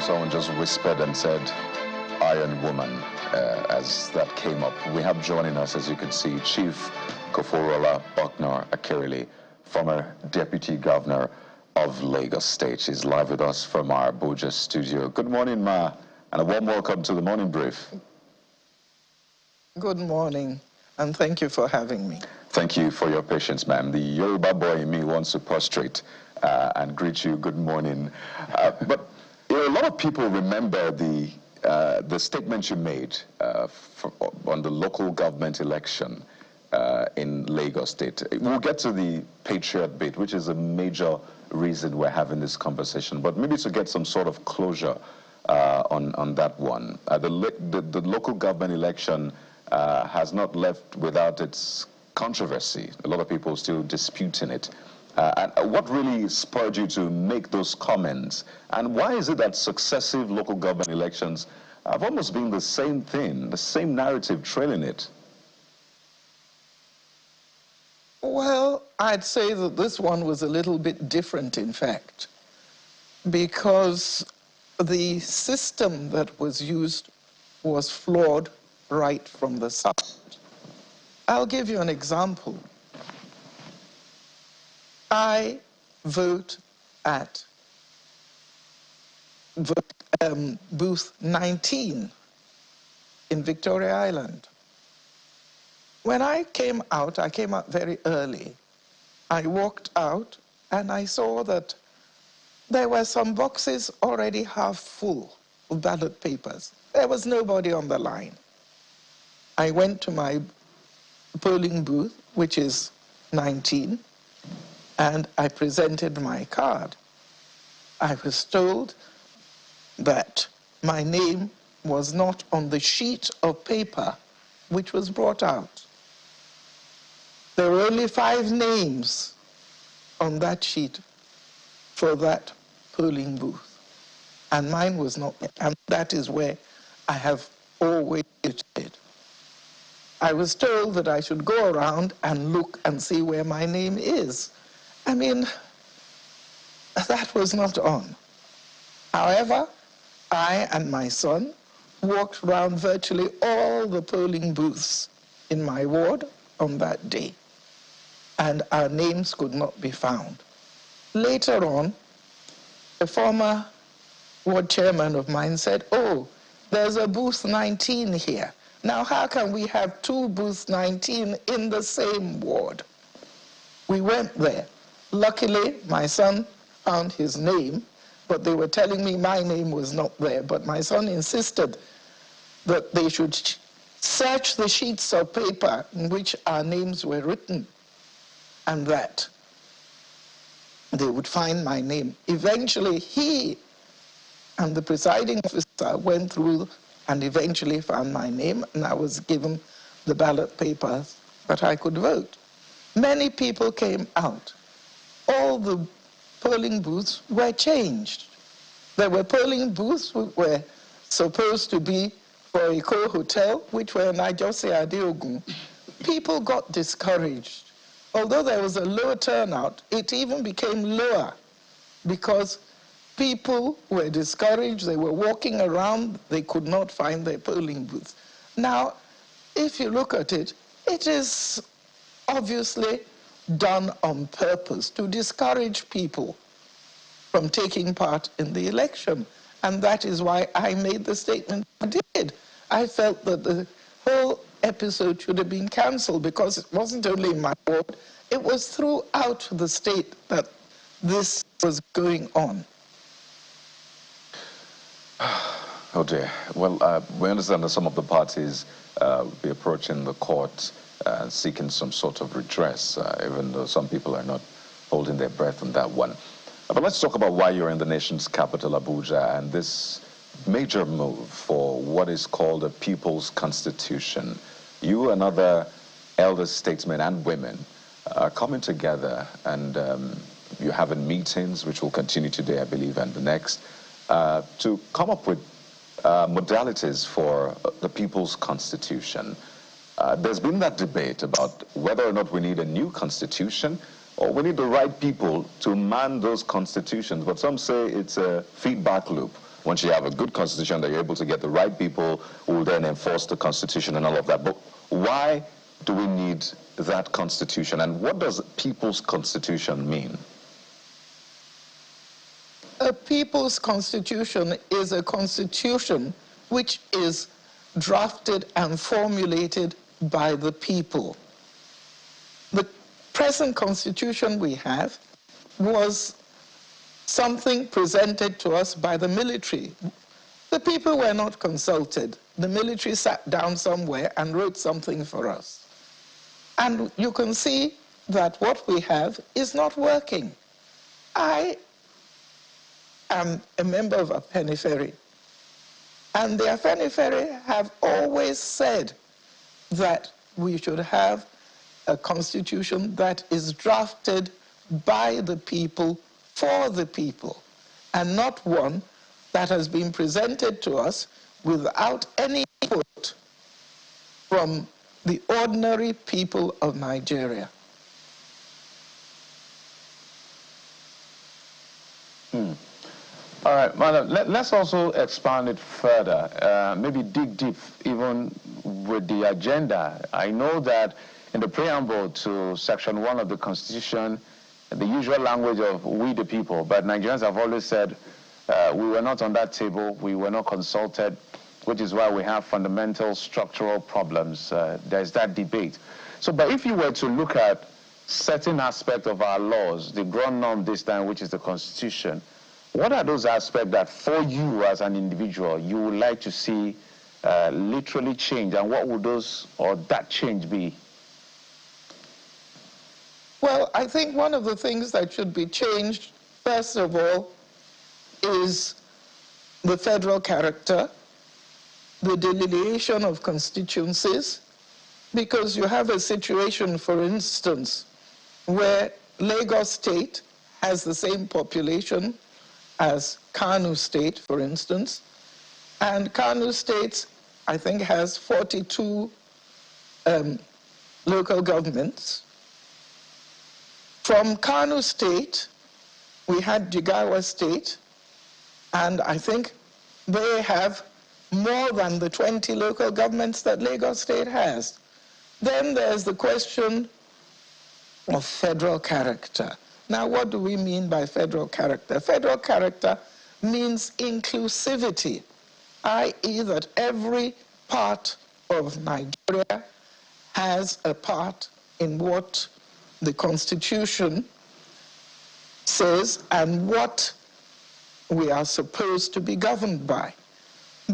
Someone just whispered and said, Iron Woman, as that came up. We have joining us, as you can see, Chief Kofo Bucknor-Akerele, former Deputy Governor of Lagos State. She's live with us from our Abuja studio. Good morning, Ma, and a warm welcome to the Morning Brief. Good morning, and thank you for having me. Thank you for your patience, ma'am. The Yoruba boy in me wants to prostrate and greet you good morning. But you know, a lot of people remember the statement you made on the local government election in Lagos State. We'll get to the Patriot bit, which is a major reason we're having this conversation, but maybe to get some sort of closure on that one. The local government election has not left without its controversy. A lot of people still disputing it. And what really spurred you to make those comments? And why is it that successive local government elections have almost been the same thing, the same narrative trailing it? Well, I'd say that this one was a little bit different, in fact, because the system that was used was flawed right from the start. I'll give you an example. I vote at booth 19 in Victoria Island. When I came out very early. I walked out and I saw that there were some boxes already half full of ballot papers. There was nobody on the line. I went to my polling booth, which is 19, and I presented my card. I was told that my name was not on the sheet of paper which was brought out. There were only 5 names on that sheet for that polling booth, and mine was not there. And that is where I have always voted. I was told that I should go around and look and see where my name is. I mean, that was not on. However, I and my son walked around virtually all the polling booths in my ward on that day, and our names could not be found. Later on, a former ward chairman of mine said, "Oh, there's a booth 19 here. Now, how can we have 2 booths 19 in the same ward?" We went there. Luckily, my son found his name, but they were telling me my name was not there. But my son insisted that they should search the sheets of paper in which our names were written, and that they would find my name. Eventually, he and the presiding officer went through and eventually found my name, and I was given the ballot papers that I could vote. Many people came out. All the polling booths were changed. There were polling booths which were supposed to be for Eko Hotel, which were in Ajose Adeogun. People got discouraged. Although there was a low turnout, it even became lower because people were discouraged. They were walking around. They could not find their polling booths. Now, if you look at it, it is obviously done on purpose to discourage people from taking part in the election. And that is why I made the statement I did. I felt that the whole episode should have been cancelled because it wasn't only in my ward, it was throughout the state that this was going on. Oh dear. Well, we understand that some of the parties will be approaching the court seeking some sort of redress, even though some people are not holding their breath on that one. But let's talk about why you're in the nation's capital, Abuja, and this major move for what is called a People's Constitution. You and other elder statesmen and women are coming together, and you're having meetings, which will continue today, I believe, and the next, to come up with modalities for the People's Constitution. There's been that debate about whether or not we need a new constitution or we need the right people to man those constitutions. But some say it's a feedback loop. once you have a good constitution, that you're able to get the right people who will then enforce the constitution and all of that. But why do we need that constitution, and what does people's constitution mean? A people's constitution is a constitution which is drafted and formulated by the people. The present constitution we have was something presented to us by the military. The people were not consulted. The military sat down somewhere and wrote something for us. And you can see that what we have is not working. I am a member of Afenifere, and the Afenifere have always said that we should have a constitution that is drafted by the people, for the people, and not one that has been presented to us without any input from the ordinary people of Nigeria. All right, madam, let's also expand it further, maybe dig deep even with the agenda. I know that in the preamble to Section 1 of the Constitution, the usual language of we the people, but Nigerians have always said we were not on that table, we were not consulted, which is why we have fundamental structural problems. There's that debate. So, but if you were to look at certain aspects of our laws, the ground norm this time, which is the Constitution, what are those aspects that for you as an individual you would like to see literally change, and what would those or that change be? Well, I think one of the things that should be changed, first of all, is the federal character, the delineation of constituencies, because you have a situation, for instance, where Lagos State has the same population as Kano State, for instance, and Kano State, I think, has 42 local governments. From Kano State, we had Jigawa State, and I think they have more than the 20 local governments that Lagos State has. Then there's the question of federal character. Now, what do we mean by federal character? Federal character means inclusivity, i.e. that every part of Nigeria has a part in what the Constitution says and what we are supposed to be governed by.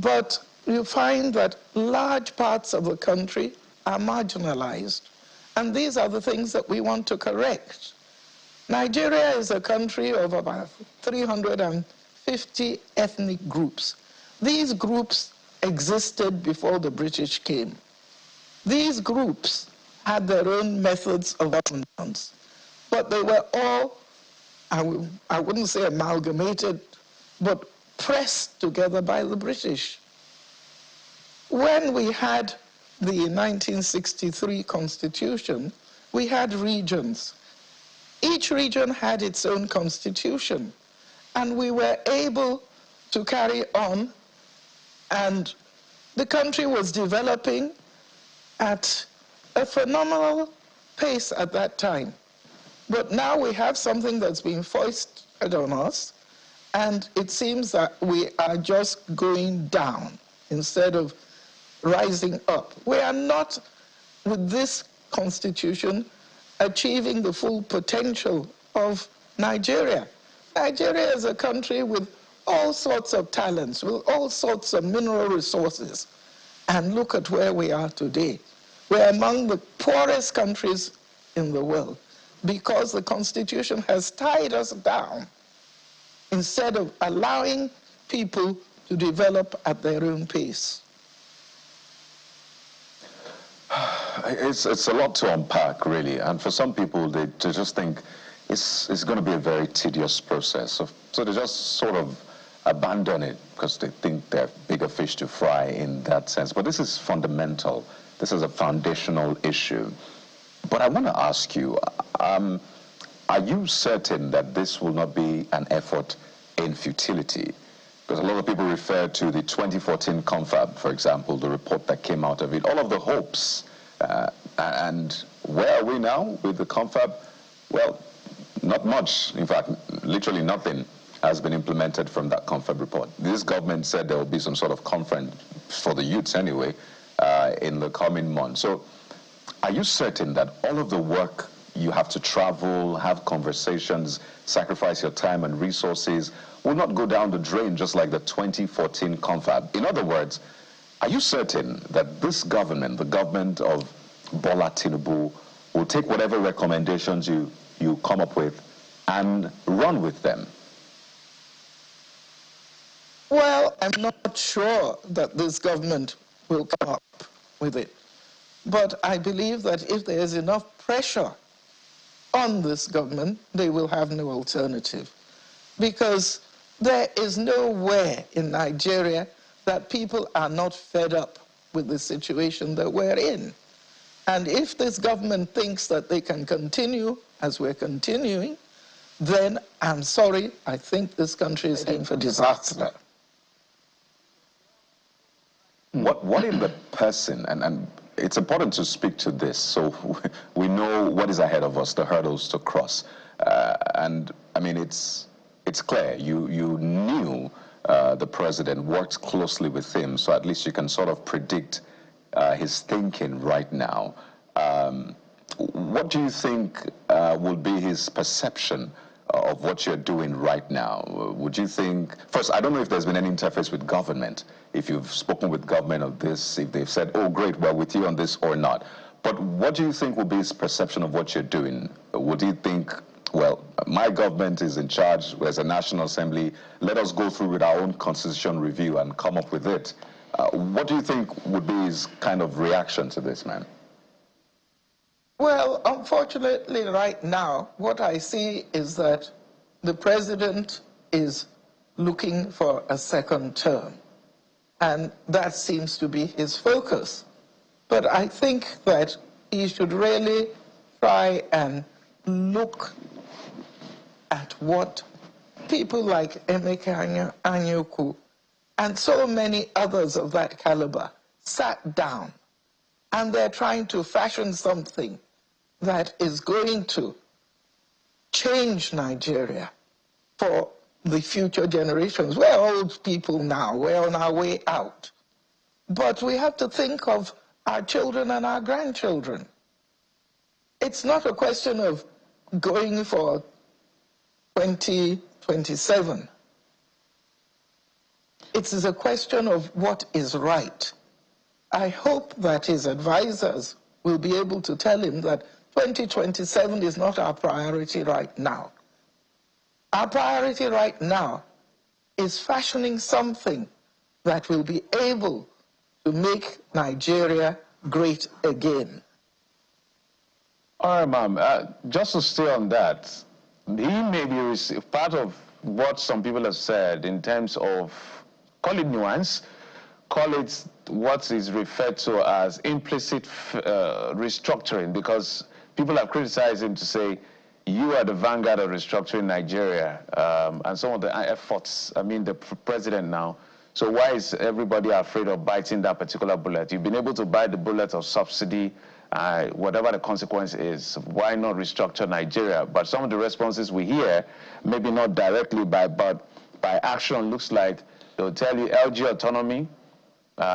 But you find that large parts of the country are marginalized, and these are the things that we want to correct. Nigeria is a country of about 350 ethnic groups. These groups existed before the British came. These groups had their own methods of governance, but they were all, I wouldn't say amalgamated, but pressed together by the British. When we had the 1963 Constitution, we had regions. Each region had its own constitution, and we were able to carry on, and the country was developing at a phenomenal pace at that time. But now we have something that's being foisted on us, and it seems that we are just going down instead of rising up. We are not, with this constitution, achieving the full potential of Nigeria. Nigeria is a country with all sorts of talents, with all sorts of mineral resources. And look at where we are today. We're among the poorest countries in the world because the Constitution has tied us down instead of allowing people to develop at their own pace. It's a lot to unpack, really, and for some people, they just think it's going to be a very tedious process. So they just sort of abandon it because they think they have bigger fish to fry in that sense. But this is fundamental. This is a foundational issue. But I want to ask you, are you certain that this will not be an effort in futility? Because a lot of people refer to the 2014 confab, for example, the report that came out of it, all of the hopes. And where are we now with the confab? Well, not much. In fact, literally nothing has been implemented from that confab report. This government said there will be some sort of conference for the youths anyway in the coming months. So are you certain that all of the work you have to travel, have conversations, sacrifice your time and resources will not go down the drain just like the 2014 confab? In other words, are you certain that this government, the government of Bola Tinubu, will take whatever recommendations you come up with and run with them? Well, I'm not sure that this government will come up with it. But I believe that if there is enough pressure on this government, they will have no alternative. Because there is nowhere in Nigeria that people are not fed up with the situation that we're in. And if this government thinks that they can continue as we're continuing, then I'm sorry, I think this country is heading for disaster. What in the person, and it's important to speak to this so we know what is ahead of us, the hurdles to cross. And I mean, it's clear you knew the president, worked closely with him, so at least you can sort of predict his thinking right now. What do you think will be his perception of what you're doing right now? Would you think, first, I don't know if there's been any interface with government, if you've spoken with government of this, if they've said, oh great, we're with you on this or not. But what do you think will be his perception of what you're doing? Would he think, well, my government is in charge, as a National Assembly, let us go through with our own constitution review and come up with it? What do you think would be his kind of reaction to this, man? Well, unfortunately, right now, what I see is that the president is looking for a second term. And that seems to be his focus. But I think that he should really try and look at what people like Emeka, Anyaoku, and so many others of that caliber sat down, and they're trying to fashion something that is going to change Nigeria for the future generations. We're old people now, we're on our way out. But we have to think of our children and our grandchildren. It's not a question of going for 2027. It is a question of what is right. I hope that his advisors will be able to tell him that 2027 is not our priority right now. Our priority right now is fashioning something that will be able to make Nigeria great again. All right, ma'am, just to stay on that, he may be part of what some people have said in terms of, call it nuance, call it what is referred to as implicit restructuring, because people have criticized him to say, you are the vanguard of restructuring Nigeria, and some of the efforts, I mean, the president now. So why is everybody afraid of biting that particular bullet? You've been able to bite the bullet of subsidy, whatever the consequence is. Why not restructure Nigeria? But some of the responses we hear, maybe not directly, but by action, looks like they'll tell you LG autonomy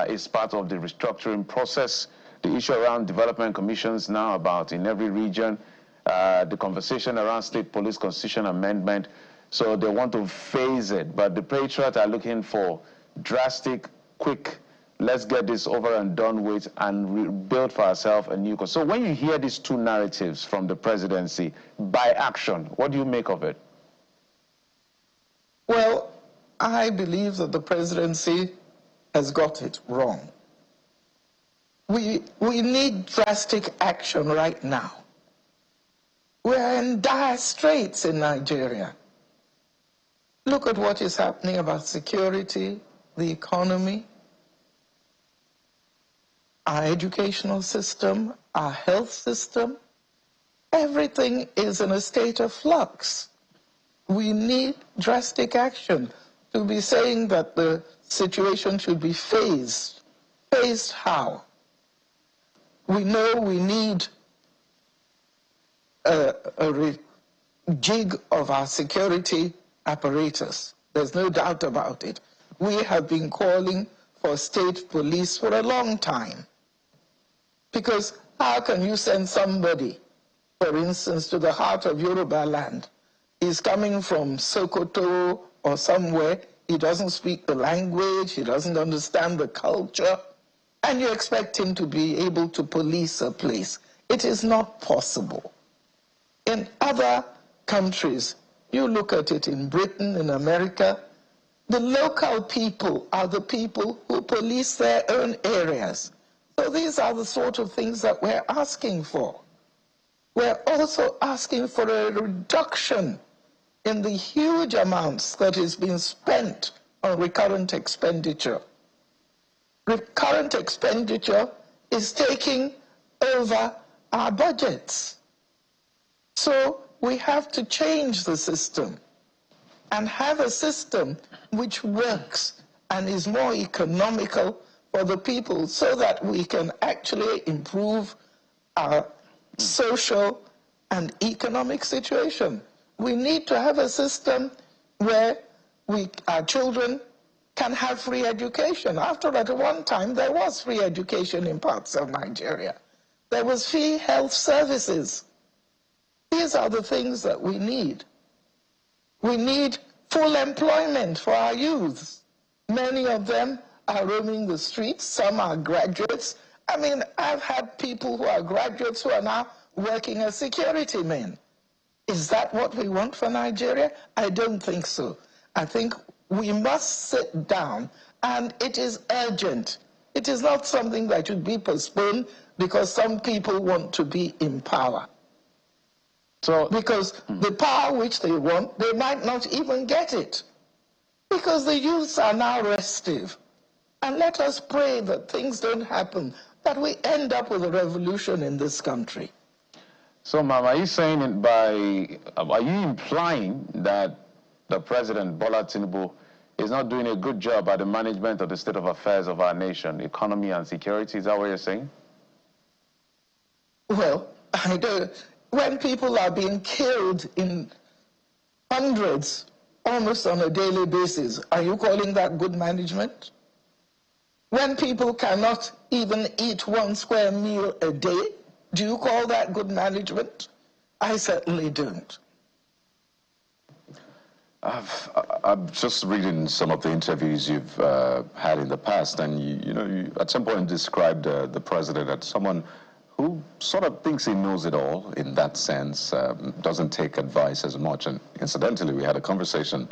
is part of the restructuring process. The issue around development commissions now about in every region, the conversation around state police constitution amendment. So they want to phase it, but the Patriots are looking for drastic, quick, let's get this over and done with and rebuild for ourselves a new. So when you hear these two narratives from the presidency by action, what do you make of it? Well, I believe that the presidency has got it wrong. We need drastic action right now. We're in dire straits in Nigeria. Look at what is happening about security, the economy, our educational system, our health system. Everything is in a state of flux. We need drastic action. to be saying that the situation should be phased. Phased how? We know we need a rejig of our security apparatus. There's no doubt about it. We have been calling for state police for a long time. Because how can you send somebody, for instance, to the heart of Yoruba land? He's coming from Sokoto or somewhere, he doesn't speak the language, he doesn't understand the culture, and you expect him to be able to police a place. It is not possible. In other countries, you look at it in Britain, in America, the local people are the people who police their own areas. So these are the sort of things that we're asking for. We're also asking for a reduction in the huge amounts that is being spent on recurrent expenditure. Recurrent expenditure is taking over our budgets. So we have to change the system and have a system which works and is more economical for the people so that we can actually improve our social and economic situation. We need to have a system where our children can have free education. After all, at one time, there was free education in parts of Nigeria. There was free health services. These are the things that we need. We need full employment for our youths. Many of them are roaming the streets. Some are graduates. I mean, I've had people who are graduates who are now working as security men. Is that what we want for Nigeria? I don't think so. I think we must sit down, and it is urgent. It is not something that should be postponed because some people want to be in power. So, because the power which they want, they might not even get it. Because the youths are now restive. And let us pray that things don't happen, that we end up with a revolution in this country. So, ma'am, are you implying that the President, Bola Tinubu, is not doing a good job at the management of the state of affairs of our nation, economy and security? Is that what you're saying? Well, I don't. When people are being killed in hundreds, almost on a daily basis, are you calling that good management? When people cannot even eat 1 square meal a day, do you call that good management? I certainly don't. I'm just reading some of the interviews you've had in the past, and you at some point described the president as someone who sort of thinks he knows it all in that sense, doesn't take advice as much. And incidentally, we had a conversation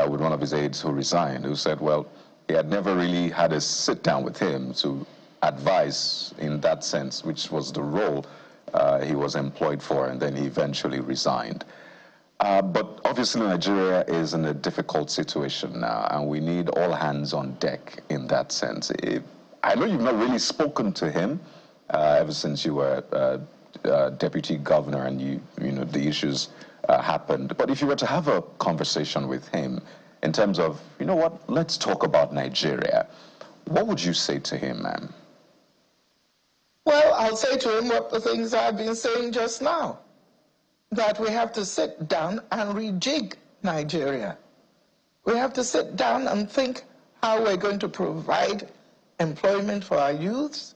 with one of his aides who resigned, who said, well, he had never really had a sit down with him to advise in that sense, which was the role he was employed for, and then he eventually resigned. But obviously Nigeria is in a difficult situation now, and we need all hands on deck in that sense. I know you've not really spoken to him ever since you were deputy governor and you know the issues happened. But if you were to have a conversation with him in terms of, you know what, let's talk about Nigeria, what would you say to him, ma'am? Well, I'll say to him what the things I've been saying just now, that we have to sit down and rejig Nigeria. We have to sit down and think how we're going to provide employment for our youths,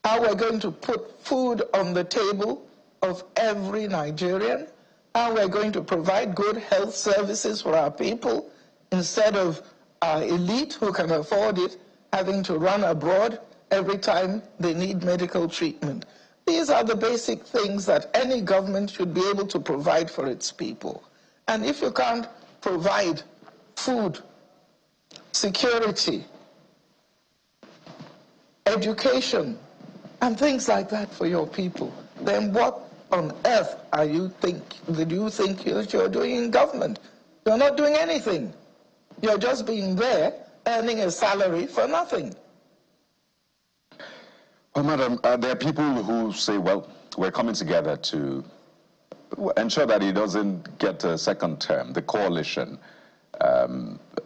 how we're going to put food on the table of every Nigerian, how we're going to provide good health services for our people instead of our elite who can afford it having to run abroad every time they need medical treatment. These are the basic things that any government should be able to provide for its people. And if you can't provide food, security, education, and things like that for your people, then what on earth do you think you're doing in government? You're not doing anything. You're just being there, earning a salary for nothing. Well, madam, there are people who say, well, we're coming together to ensure that he doesn't get a second term, the coalition.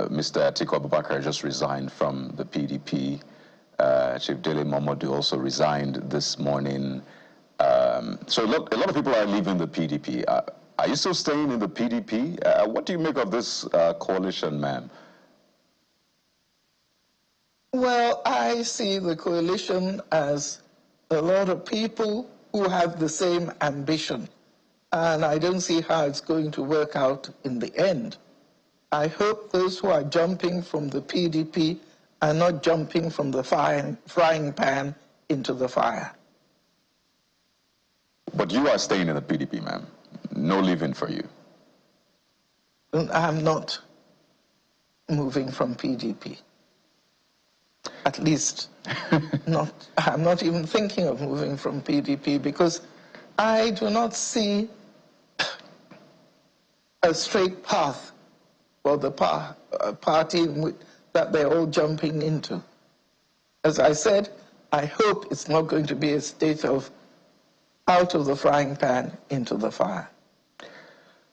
Mr. Atiku Abubakar just resigned from the PDP. Chief Dele Momodu also resigned this morning. So a lot of people are leaving the PDP. Are you still staying in the PDP? What do you make of this coalition, ma'am? Well, I see the coalition as a lot of people who have the same ambition, and I don't see how it's going to work out in the end. I hope those who are jumping from the PDP are not jumping from the frying pan into the fire. But you are staying in the PDP, ma'am. No leaving for you. I'm not moving from PDP. At least, I'm not even thinking of moving from PDP because I do not see a straight path for the party that they're all jumping into. As I said, I hope it's not going to be a state of out of the frying pan into the fire.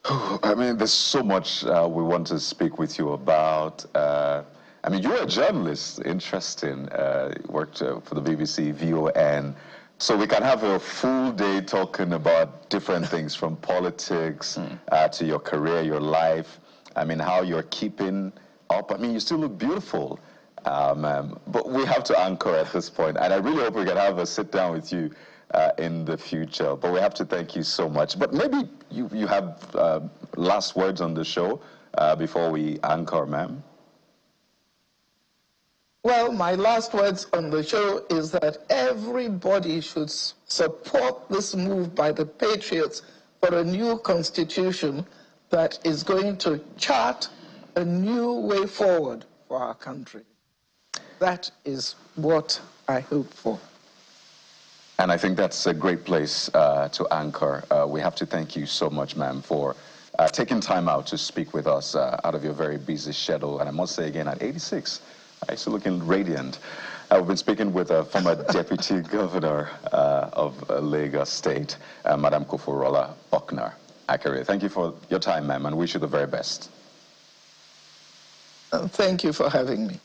I mean, there's so much we want to speak with you about. I mean, you're a journalist, interesting. You worked for the BBC, VON. So we can have a full day talking about different things from politics to your career, your life. I mean, how you're keeping up. I mean, you still look beautiful. But we have to anchor at this point. And I really hope we can have a sit down with you in the future. But we have to thank you so much. But maybe you have last words on the show before we anchor, ma'am. Well, my last words on the show is that everybody should support this move by the Patriots for a new constitution that is going to chart a new way forward for our country. That is what I hope for. And I think that's a great place to anchor. We have to thank you so much, ma'am, for taking time out to speak with us out of your very busy schedule. And I must say again, at 86, you're still looking radiant. We've been speaking with a former Deputy Governor of Lagos State, Madam Kofo Bucknor-Akerele. Thank you for your time, ma'am, and wish you the very best. Thank you for having me.